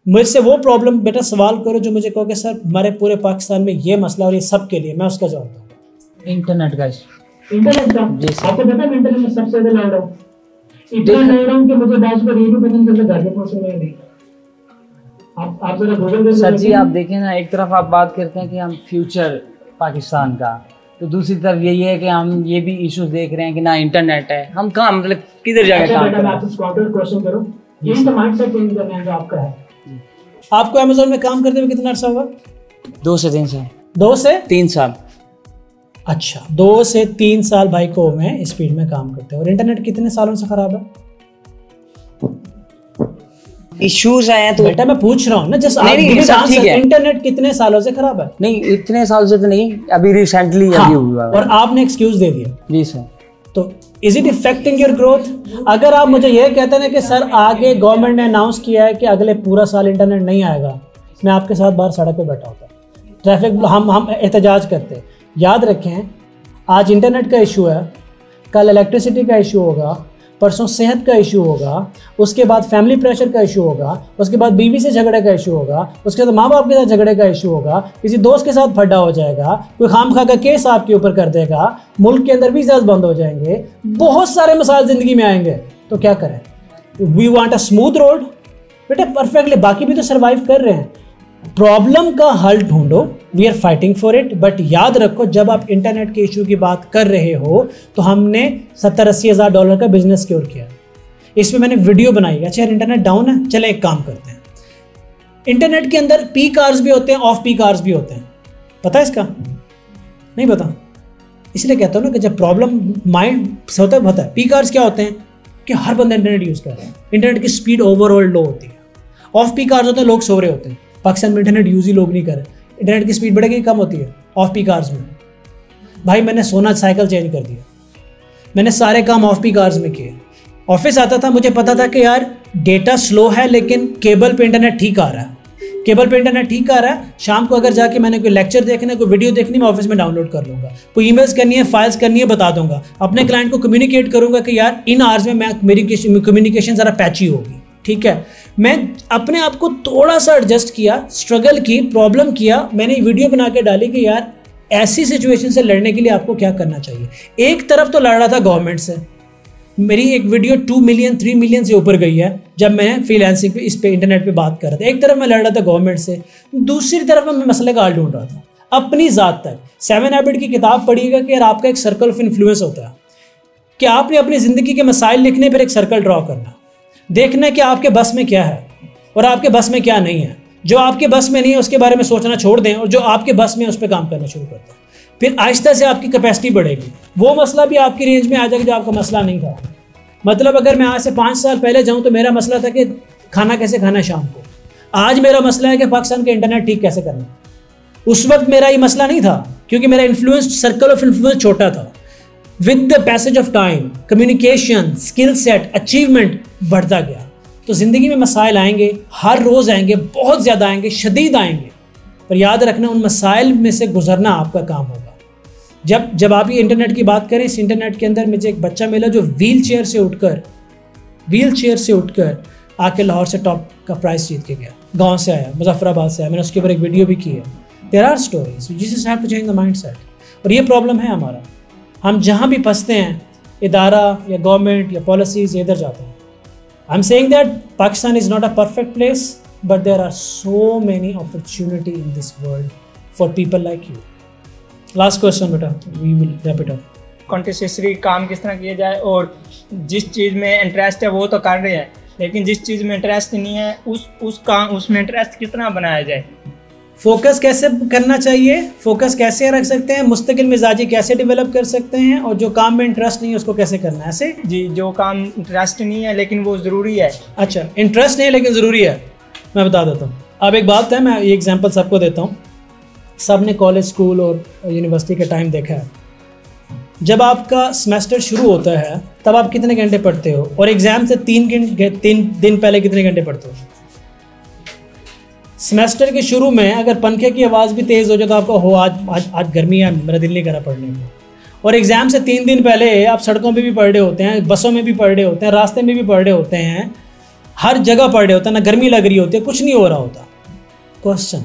मुझसे वो प्रॉब्लम बेटा सवाल करो जो मुझे कहो कि सर हमारे पूरे पाकिस्तान में ये मसला और ये सब के लिए, मैं उसका जवाब दूंगा। इंटरनेट का इंटरनेट का आपको पता है इंटरनेट में सबसे ज्यादा लड़ रहा हूँ, इतना लड़ रहा हूँ कि मुझे बात पर ये भी पता नहीं चलता घर के पहुंचने में नहीं। आप जरा गूगल सर जी आप देखें ना, एक तरफ आप बात करते हैं कि हम फ्यूचर पाकिस्तान का, तो दूसरी तरफ यही है कि हम ये भी इश्यूज देख रहे हैं कि ना इंटरनेट है, हम कहाँ मतलब किधर जाके काम करें। आप काउंटर क्वेश्चन करो, यही तो माइंडसेट चेंज करना है जो आपका है। आपको अमेज़न में काम करते हुए कितना अर्सा हुआ? 2 से 3 साल। 2 से 3 साल। अच्छा, 2 से 3 साल भाई को मैं इस फील्ड में काम करते हैं। और इंटरनेट कितने सालों से खराब है? इश्यूज आए हैं तो बेटा मैं पूछ रहा हूँ ना, जस्ट इंटरनेट कितने सालों से खराब है? नहीं इतने साल से तो नहीं, अभी रिसेंटली अभी हुआ। और आपने एक्सक्यूज दे दिया। जी सर। तो is it affecting your growth? अगर आप मुझे ये कहते हैं कि सर आगे गवर्नमेंट ने अनाउंस किया है कि अगले पूरा साल इंटरनेट नहीं आएगा, मैं आपके साथ बाहर सड़क पे बैठा होता, ट्रैफिक हम एहतजाज करते। याद रखें आज इंटरनेट का इशू है, कल इलेक्ट्रिसिटी का इशू होगा, परसों सेहत का इशू होगा, उसके बाद फैमिली प्रेशर का इशू होगा, उसके बाद बीवी से झगड़े का इशू होगा, उसके बाद माँ बाप के साथ झगड़े का इशू होगा, किसी दोस्त के साथ फड्डा हो जाएगा, कोई खामखा का केस आपके ऊपर कर देगा, मुल्क के अंदर वीज़ास बंद हो जाएंगे, बहुत सारे मसाइल ज़िंदगी में आएंगे। तो क्या करें? We want a smooth road बेटा, परफेक्टली, बाकी भी तो सर्वाइव कर रहे हैं। प्रॉब्लम का हल ढूंढो, we are fighting for it. But याद रखो जब आप इंटरनेट के इशू की बात कर रहे हो तो हमने 70-80 हज़ार डॉलर का बिजनेस सिक्योर किया, इसमें मैंने वीडियो बनाई। अच्छा यार इंटरनेट डाउन है, चले एक काम करते हैं। इंटरनेट के अंदर पीक आवर्स भी होते हैं, ऑफ पीक आवर्स भी होते हैं, पता है इसका? नहीं पता? इसलिए कहता हूँ ना कि जब प्रॉब्लम माइंड से होता है। पीक आवर्स क्या होते हैं कि हर बंदा इंटरनेट यूज़ कर रहा है, इंटरनेट की स्पीड ओवरऑल लो होती है। ऑफ पीक आवर्स होते हैं लोग सो रहे होते हैं, पाकिस्तान में इंटरनेट यूज़ ही लोग नहीं कर रहे, इंटरनेट की स्पीड बढ़ेगी कम होती है ऑफ पीक आवर्स में। भाई मैंने सोना साइकिल चेंज कर दिया, मैंने सारे काम ऑफ पीक आवर्स में किए। ऑफिस आता था, मुझे पता था कि यार डेटा स्लो है लेकिन केबल पे इंटरनेट ठीक आ रहा है, केबल पे इंटरनेट ठीक आ रहा है। शाम को अगर जाके मैंने कोई लेक्चर देखना है, कोई वीडियो देखनी, मैं ऑफिस में डाउनलोड कर लूँगा, कोई ईमेल्स करनी है, फाइल्स करनी है, बता दूंगा। अपने क्लाइंट को कम्युनिकेट करूँगा कि यार इन आवर्स में मेरी कम्युनिकेशन ज़रा पैची होगी, ठीक है। मैं अपने आप को थोड़ा सा एडजस्ट किया, स्ट्रगल की, प्रॉब्लम किया, मैंने वीडियो बना के डाली कि यार ऐसी सिचुएशन से लड़ने के लिए आपको क्या करना चाहिए। एक तरफ तो लड़ रहा था गवर्नमेंट से, मेरी एक वीडियो 2 मिलियन 3 मिलियन से ऊपर गई है जब मैं फ्रीलांसिंग पे इस पे इंटरनेट पे बात कर रहा था। एक तरफ मैं लड़ रहा था गवर्नमेंट से, दूसरी तरफ मैं मसले का हल ढूंढ रहा था अपनी ज़ात तक। 7 हैबिट की किताब पढ़िएगा कि यार आपका एक सर्कल ऑफ इन्फ्लुएंस होता है कि आपने अपनी ज़िंदगी के मसाइल लिखने पर एक सर्कल ड्रॉ करना, देखना कि आपके बस में क्या है और आपके बस में क्या नहीं है। जो आपके बस में नहीं है उसके बारे में सोचना छोड़ दें और जो आपके बस में है उस पर काम करना शुरू कर दें। फिर आहिस्ता से आपकी कैपेसिटी बढ़ेगी, वो मसला भी आपकी रेंज में आ जाएगा जो आपका मसला नहीं था। मतलब अगर मैं आज से 5 साल पहले जाऊं तो मेरा मसला था कि खाना कैसे खाना है शाम को, आज मेरा मसला है कि पाकिस्तान का इंटरनेट ठीक कैसे करना। उस वक्त मेरा ये मसला नहीं था क्योंकि मेरा इन्फ्लुएंस, सर्कल ऑफ इन्फ्लुएंस छोटा था। With the passage of time communication, skill set, achievement बढ़ता गया। तो ज़िंदगी में मसाइल आएंगे, हर रोज़ आएंगे, बहुत ज़्यादा आएंगे, शदीद आएंगे, पर याद रखना उन मसाइल में से गुजरना आपका काम होगा। जब आप ये इंटरनेट की बात करें, इस इंटरनेट के अंदर मुझे एक बच्चा मिला जो व्हील चेयर से उठकर आके लाहौर से टॉप का प्राइज़ जीत के गया। गांव से आया, मुजफ्फराबाद से आया, मैंने उसके ऊपर एक वीडियो भी की है। There are stories, you just have to change the mindset. और ये प्रॉब्लम है हमारा, हम जहाँ भी फंसते हैं, इदारा या गवर्नमेंट या पॉलिसीज़, इधर जाते हैं। I am saying that Pakistan is not a perfect place, but there are so many opportunity in this world for people like you. Last question बेटा, we will wrap it up. कॉन्टेस्टेंसी काम किस तरह किया जाए, और जिस चीज़ में इंटरेस्ट है वो तो कर रहे हैं, लेकिन जिस चीज़ में इंटरेस्ट नहीं है उसमें इंटरेस्ट कितना बनाया जाए। फोकस कैसे करना चाहिए, फोकस कैसे रख सकते हैं, मुस्तकिल मिजाजी कैसे डेवलप कर सकते हैं, और जो काम में इंटरेस्ट नहीं है उसको कैसे करना है। ऐसे जी, जो काम इंटरेस्ट नहीं है लेकिन वो ज़रूरी है। अच्छा, इंटरेस्ट नहीं है लेकिन ज़रूरी है, मैं बता देता हूँ। अब एक बात है, मैं ये एग्जांपल सबको देता हूँ। सब ने कॉलेज, स्कूल और यूनिवर्सिटी का टाइम देखा है। जब आपका सेमेस्टर शुरू होता है तब आप कितने घंटे पढ़ते हो, और एग्ज़ाम से 3 दिन पहले कितने घंटे पढ़ते हो। सेमेस्टर के शुरू में अगर पंखे की आवाज़ भी तेज़ हो जाए तो आपको हो आज गर्मी है, मेरा दिल नहीं करा पढ़ने को। और एग्ज़ाम से 3 दिन पहले आप सड़कों पे भी पढ़ रहे होते हैं, बसों में भी पढ़ रहे होते हैं, रास्ते में भी पढ़ रहे होते हैं, हर जगह पढ़ रहे होते हैं, ना गर्मी लग रही होती है, कुछ नहीं हो रहा होता। क्वेश्चन,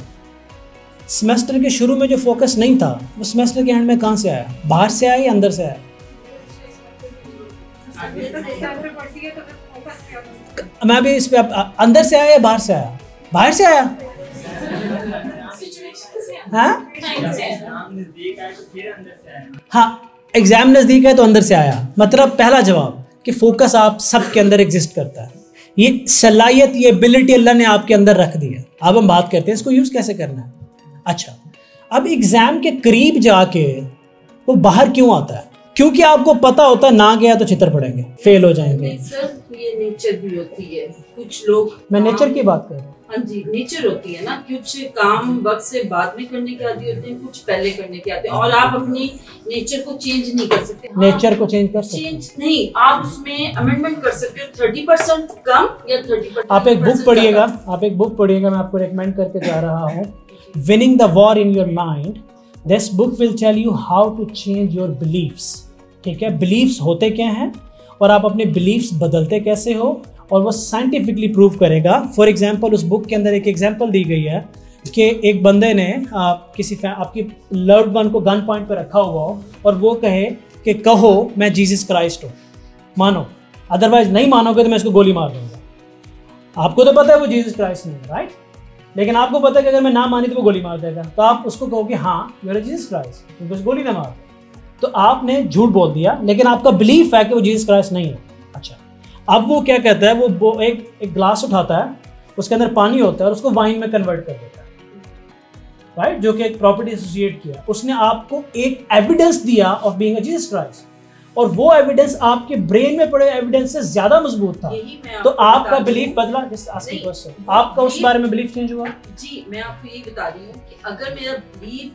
सेमेस्टर के शुरू में जो फोकस नहीं था वो सेमेस्टर के एंड में कहाँ से आया? बाहर से आया या अंदर से आया? मैं भी इस पे अंदर से आया या बाहर से आया? बाहर से आया। हाँ, एग्जाम नजदीक है तो अंदर से आया। मतलब पहला जवाब कि फोकस आप सबके अंदर एग्जिस्ट करता है। ये सलाहियत, ये एबिलिटी अल्लाह ने आपके अंदर रख दी है। अब हम बात करते हैं इसको यूज कैसे करना है। अच्छा, अब एग्जाम के करीब जाके वो बाहर क्यों आता है? क्योंकि आपको पता होता है ना गया तो चित्र पड़ेंगे, फेल हो जाएंगे। सर ये नेचर भी होती है, कुछ लोग, मैं नेचर की बात कर रहा हूँ। हाँ जी, नेचर होती है ना, कुछ काम वक्त से बाद में करने के आदी होते हैं, कुछ पहले करने के आते हैं, और आप अपनी नेचर को चेंज नहीं कर सकते। नेचर को चेंज कर सकते चेंज नहीं, आप उसमें अमेंडमेंट कर सकते हो, 30% कम या 30%। आप एक बुक पढ़िएगा, मैं आपको रेकमेंड करके जा रहा हूँ, winning the war in your mind. This book will tell you how to change your beliefs. ठीक है, बिलीव्स होते क्या हैं और आप अपने बिलीव्स बदलते कैसे हो, और वो साइंटिफिकली प्रूव करेगा। फॉर एग्जांपल, उस बुक के अंदर एक एग्जांपल दी गई है कि एक बंदे ने आपकी लव्ड वन को गन पॉइंट पर रखा हुआ हो और वो कहे कि कहो मैं जीसस क्राइस्ट हूँ, मानो, अदरवाइज नहीं मानोगे तो मैं इसको गोली मार दूंगा। आपको तो पता है वो जीसस क्राइस्ट नहीं है, राइट? लेकिन आपको पता है कि अगर मैं ना मानी तो वो गोली मार देगा, तो आप उसको कहोगे हाँ यू आर जीसस क्राइस्ट, क्योंकि उस गोली ना मार दे। तो आपने झूठ बोल दिया, लेकिन आपका बिलीफ है कि वो जीसस क्राइस्ट नहीं है। अच्छा, अब वो क्या कहता है, वो एक ग्लास उठाता है, उसके अंदर पानी होता है और उसको वाइन में कन्वर्ट कर देता है, राइट? जो कि एक प्रॉपर्टी एसोसिएट किया। उसने आपको एक एविडेंस दिया of being a Jesus Christ, और वो एविडेंस आपके ब्रेन में पड़े एविडेंस से ज्यादा मजबूत था, तो आपका बिलीफ बदला। आपका उस बारे में बिलीफ चेंज हुआ। जी, मैं आपको यही बता रही हूँ कि अगर मेरा बिलीफ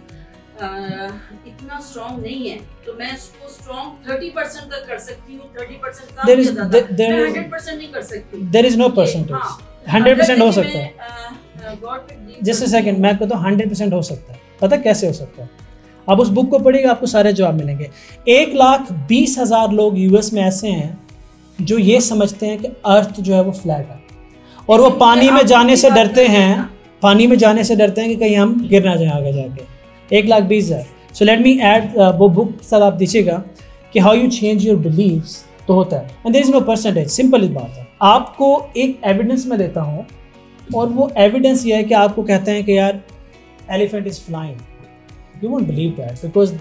इतना स्ट्रॉन्ग नहीं है तो मैं उसको स्ट्रॉन्ग 30% तक कर सकती हूँ, 30% कम या ज्यादा, मैं 100% नहीं कर सकती। There is no percentage. 100% हो सकता है। जस्ट अ सेकंड, मैं कहता हूँ 100% हो सकता है। पता कैसे हो सकता है? आप उस बुक को पढ़िएगा, आपको सारे जवाब मिलेंगे। 1,20,000 लोग यूएस में ऐसे हैं जो ये समझते हैं कि अर्थ जो है वो फ्लैट है, और वो पानी में जाने से डरते हैं, कि कहीं हम गिर ना जाए आगे जाके। 1,20,000। सो लेट मी ऐड, वो बुक साथ आप दीजिएगा कि how you change your beliefs, तो होता है। And there is no percentage, simple इस बात है। आपको एक एविडेंस में देता हूँ, और वो एविडेंस ये है कि आपको कहते हैं कि यार elephant is flying, you won't believe that because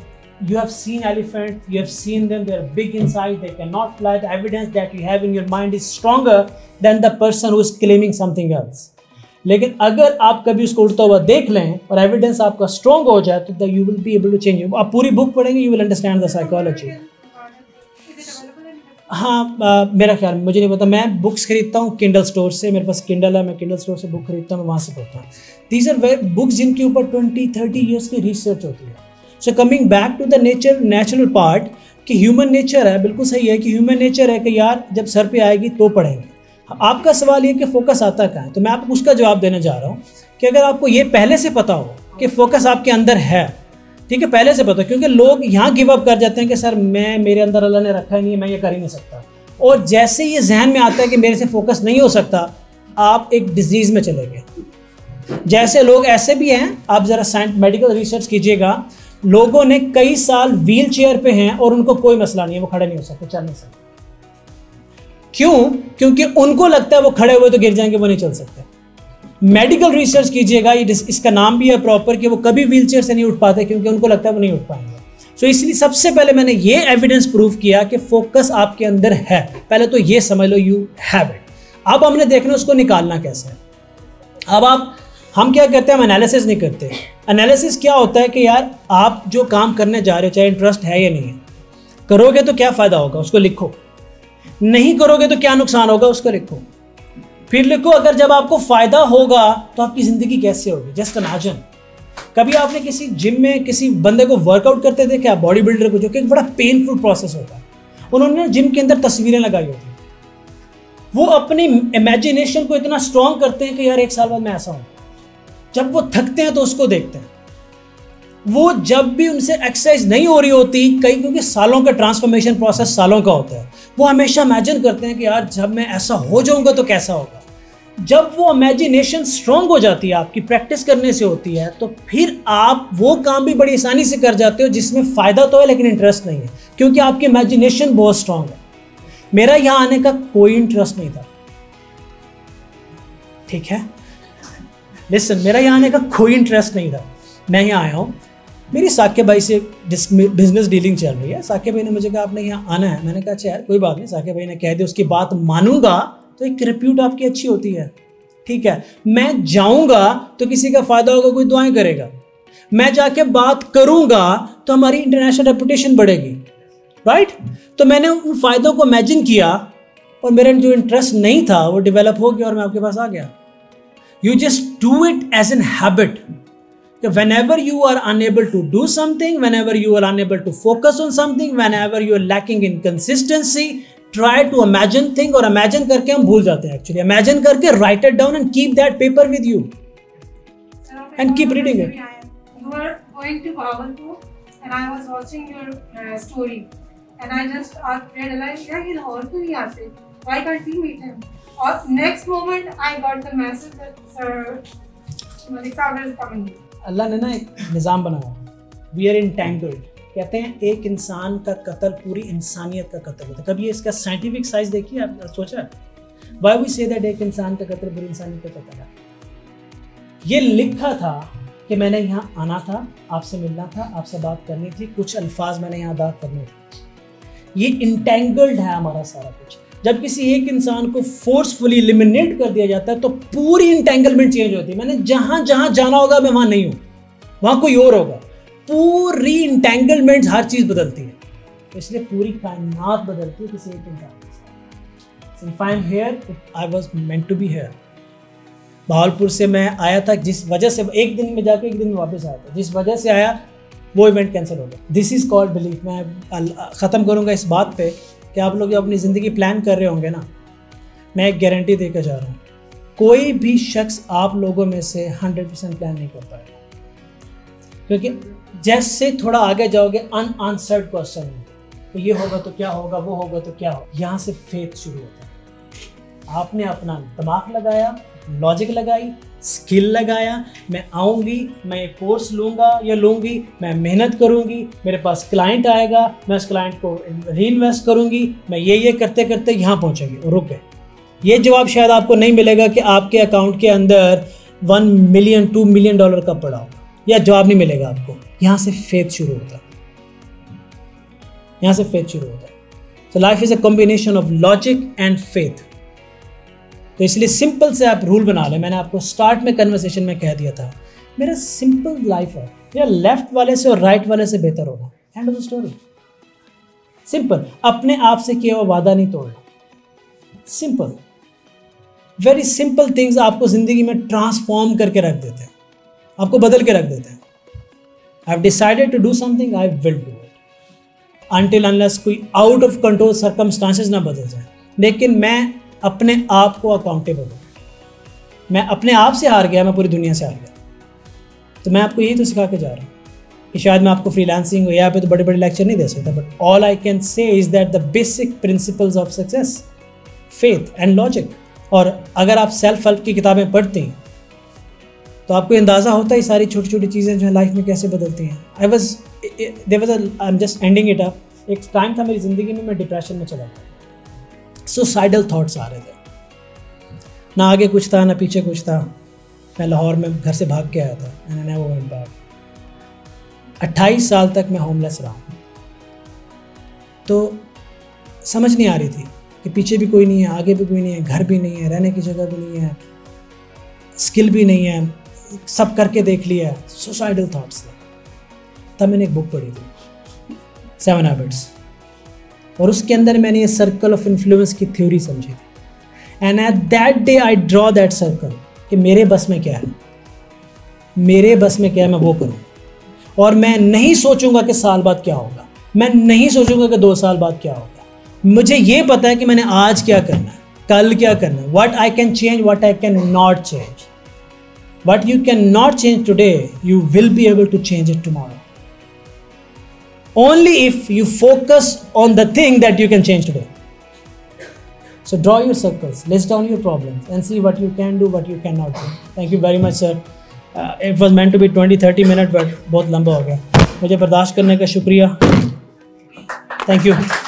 you have seen elephant, you have seen them, they are big in size, they cannot fly. The evidence that you have in your mind is stronger than the person who is claiming something else. लेकिन अगर आप कभी उसको उड़ता हुआ देख लें और एविडेंस आपका स्ट्रॉन्ग हो जाए तो you will be able to change it. आप पूरी बुक पढ़ेंगे, you will understand the psychology. हाँ, मेरा ख्याल, मुझे नहीं पता, मैं बुक्स खरीदता हूँ किंडल स्टोर से, मेरे पास किंडल है, मैं किंडल स्टोर से बुक खरीदता हूँ, मैं वहाँ से पढ़ता हूँ। दीज आर बुक्स जिनके ऊपर 20-30 ईयर्स की रिसर्च होती है। So coming back to the natural part, कि ह्यूमन नेचर है, बिल्कुल सही है कि ह्यूमन नेचर है कि यार जब सर पे आएगी तो पढ़ेंगे। आपका सवाल ये कि फोकस आता कहाँ है, तो मैं आपको उसका जवाब देने जा रहा हूँ कि अगर आपको ये पहले से पता हो कि फोकस आपके अंदर है, ठीक है, पहले से पता, क्योंकि लोग यहाँ गिव अप कर जाते हैं कि सर मेरे अंदर अल्लाह ने रखा ही नहीं है, मैं ये कर ही नहीं सकता। और जैसे ये जहन में आता है कि मेरे से फोकस नहीं हो सकता, आप एक डिजीज़ में चले गए। जैसे लोग ऐसे भी हैं, आप ज़रा मेडिकल रिसर्च कीजिएगा, लोगों ने कई साल व्हील चेयर पे हैं और उनको कोई मसला नहीं है, वो खड़े नहीं हो सकते, चल नहीं सकते। क्यों? क्योंकि उनको लगता है वो खड़े हुए तो गिर जाएंगे, वो नहीं चल सकते। मेडिकल रिसर्च कीजिएगा, इसका नाम भी है प्रॉपर, कि वो कभी व्हील चेयर से नहीं उठ पाते क्योंकि उनको लगता है वो नहीं उठ पाएंगे। सो इसलिए सबसे पहले मैंने ये एविडेंस प्रूव किया कि फोकस आपके अंदर है। पहले तो ये समझ लो यू हैव इट। अब हमने देखना उसको निकालना कैसे है। अब हम क्या करते हैं, हम एनालिसिस नहीं करते। एनालिसिस क्या होता है कि यार आप जो काम करने जा रहे हो, चाहे इंटरेस्ट है या नहीं है, करोगे तो क्या फ़ायदा होगा उसको लिखो, नहीं करोगे तो क्या नुकसान होगा उसको लिखो, फिर लिखो अगर जब आपको फ़ायदा होगा तो आपकी ज़िंदगी कैसे होगी। जस्ट इमेजिन, कभी आपने किसी जिम में किसी बंदे को वर्कआउट करते थे क्या, बॉडी बिल्डर को, जो कि एक बड़ा पेनफुल प्रोसेस होता है। उन्होंने जिम के अंदर तस्वीरें लगाई होती, वो अपनी इमेजिनेशन को इतना स्ट्रॉन्ग करते हैं कि यार 1 साल बाद मैं ऐसा हूँ। जब वो थकते हैं तो उसको देखते हैं। वो जब भी उनसे एक्सरसाइज नहीं हो रही होती, कई, क्योंकि सालों का ट्रांसफॉर्मेशन प्रोसेस सालों का होता है, वो हमेशा इमेजिन करते हैं कि यार जब मैं ऐसा हो जाऊंगा तो कैसा होगा। जब वो इमेजिनेशन स्ट्रांग हो जाती है, आपकी प्रैक्टिस करने से होती है, तो फिर आप वो काम भी बड़ी आसानी से कर जाते हो जिसमें फ़ायदा तो है लेकिन इंटरेस्ट नहीं है, क्योंकि आपकी इमेजिनेशन बहुत स्ट्रांग है। मेरा यहाँ आने का कोई इंटरेस्ट नहीं था, ठीक है, लिसन, मेरा यहाँ आने का कोई इंटरेस्ट नहीं था। मैं यहाँ आया हूँ, मेरी साकिब भाई से बिजनेस डीलिंग चल रही है। साकिब भाई ने मुझे कहा आपने यहाँ आना है। मैंने कहा अच्छा यार कोई बात नहीं, साकिब भाई ने कह दिया, उसकी बात मानूंगा तो एक रिप्यूट आपकी अच्छी होती है, ठीक है। मैं जाऊंगा तो किसी का फायदा होगा, कोई दुआएं करेगा। मैं जाके बात करूंगा तो हमारी इंटरनेशनल रेपुटेशन बढ़ेगी, राइट। तो मैंने उन फायदों को इमेजिन किया और मेरा जो इंटरेस्ट नहीं था वो डेवलप हो गया और मैं आपके पास आ गया। You just do it as an habit. Whenever you are unable to do something, whenever you are unable to focus on something, whenever you are lacking in consistency, try to imagine thing, और imagine करके हम भूल जाते हैं actually. Imagine करके write it down and keep that paper with you and keep reading it. You were going to Bhawanpur and I was watching your story and I just realized yeah, he's also here. Why can't we meet him? Or next moment I got the message that Sir Malik Sahab is coming. अल्लाह ने ना एक निज़ाम बनाया, we are entangled. कहते हैं एक इंसान का कत्ल पूरी इंसानियत का कत्ल होता है। कभी इसका साइंटिफिक साइज देखिए, आप सोचा है वाई वी से दैट एक इंसान का कत्ल पूरी इंसानियत का कत्ल है। ये लिखा था कि मैंने यहाँ आना था, आपसे मिलना था, आपसे बात करनी थी, कुछ अल्फाज मैंने यहाँ अदा करने थे। ये इंटैंगल्ड है हमारा सारा कुछ। जब किसी एक इंसान को फोर्सफुली एलिमिनेट कर दिया जाता है तो पूरी इंटेंगलमेंट चेंज होती है। मैंने जहां जहां जाना होगा मैं वहां नहीं हूं, वहां कोई और होगा। पूरी इंटेंगलमेंट हर चीज बदलती है, इसलिए पूरी कायनात बदलती है किसी एक इंसान के साथ। If I am here, I was meant to be here. Bahawalpur से मैं आया था जिस वजह से, एक दिन में जाके एक दिन में वापस आया था, जिस वजह से आया वो इवेंट कैंसिल हो गया। This is called belief. मैं ख़त्म करूँगा इस बात पे कि आप लोग अपनी ज़िंदगी प्लान कर रहे होंगे ना, मैं एक गारंटी देकर जा रहा हूँ, कोई भी शख्स आप लोगों में से 100% प्लान नहीं कर पाएगा, क्योंकि जैसे थोड़ा आगे जाओगे अनआंसर्ड क्वेश्चन, तो ये होगा तो क्या होगा, वो होगा तो क्या होगा, यहाँ से फेथ शुरू होता है। आपने अपना दिमाग लगाया, लॉजिक लगाई, स्किल लगाया, मैं आऊँगी, मैं एक कोर्स लूँगा या लूँगी, मैं मेहनत करूँगी, मेरे पास क्लाइंट आएगा, मैं उस क्लाइंट को री इन्वेस्ट करूँगी, मैं ये करते करते यहाँ पहुँचेंगे और रुक गए। ये जवाब शायद आपको नहीं मिलेगा कि आपके अकाउंट के अंदर 1 मिलियन 2 मिलियन डॉलर का पड़ा होगा, यह जवाब नहीं मिलेगा आपको। यहाँ से फेथ शुरू होता है, यहाँ से फेथ शुरू होता है। तो life is a combination of logic and faith. तो इसलिए सिंपल से आप रूल बना लें। मैंने आपको स्टार्ट में कन्वर्सेशन में कह दिया था, मेरा सिंपल लाइफ है, मेरा लेफ्ट वाले से और राइट वाले से बेहतर होगा। End of the story. Simple, अपने आप से किया हुआ वादा नहीं तोड़ना। सिंपल, वेरी सिंपल थिंग्स आपको जिंदगी में ट्रांसफॉर्म करके रख देते हैं, आपको बदल के रख देते हैं। I have decided to do something, I will do it until unless कोई आउट ऑफ कंट्रोल सर्कमस्टांसेस ना बदल जाए। लेकिन मैं अपने आप को अकाउंटेबल हूँ। मैं अपने आप से हार गया, मैं पूरी दुनिया से हार गया। तो मैं आपको यही तो सिखा के जा रहा हूँ कि शायद मैं आपको फ्रीलांसिंग यहाँ पे तो बड़े बड़े लेक्चर नहीं दे सकता, but all I can say is that the basic principles of success, faith and logic. और अगर आप सेल्फ हेल्प की किताबें पढ़ते हैं तो आपको अंदाज़ा होता है ये सारी छोटी छोटी चीज़ें जो है लाइफ में कैसे बदलती हैं। I am just ending it up. एक टाइम था मेरी ज़िंदगी में, मैं डिप्रेशन में चला गया, सुसाइडल थॉट्स आ रहे थे, ना आगे कुछ था ना पीछे कुछ था। मैं लाहौर में घर से भाग के आया था, and I never went back. 28 साल तक मैं होमलेस रहा हूँ। तो समझ नहीं आ रही थी कि पीछे भी कोई नहीं है, आगे भी कोई नहीं है, घर भी नहीं है, रहने की जगह भी नहीं है, स्किल भी नहीं है, सब करके देख लिया है। सुसाइडल थॉट्स थे। तब मैंने एक बुक पढ़ी थी 7 हैबिट्स, और उसके अंदर मैंने ये सर्कल ऑफ इन्फ्लुएंस की थ्योरी समझी थी। And at that day I draw that circle कि मेरे बस में क्या है, मेरे बस में क्या है, मैं वो करूँ। और मैं नहीं सोचूंगा कि साल बाद क्या होगा, मैं नहीं सोचूंगा कि 2 साल बाद क्या होगा। मुझे ये पता है कि मैंने आज क्या करना है, कल क्या करना है, what I can change, what I can not change. What you cannot change today, you will be able to change it tomorrow. Only if you focus on the thing that you can change today. So draw your circles, list down your problems and see what you can do, what you cannot do. Thank you very much sir. It was meant to be 20-30 minutes but बहुत लंबा हो गया. मुझे बर्दाश्त करने का शुक्रिया. Thank you.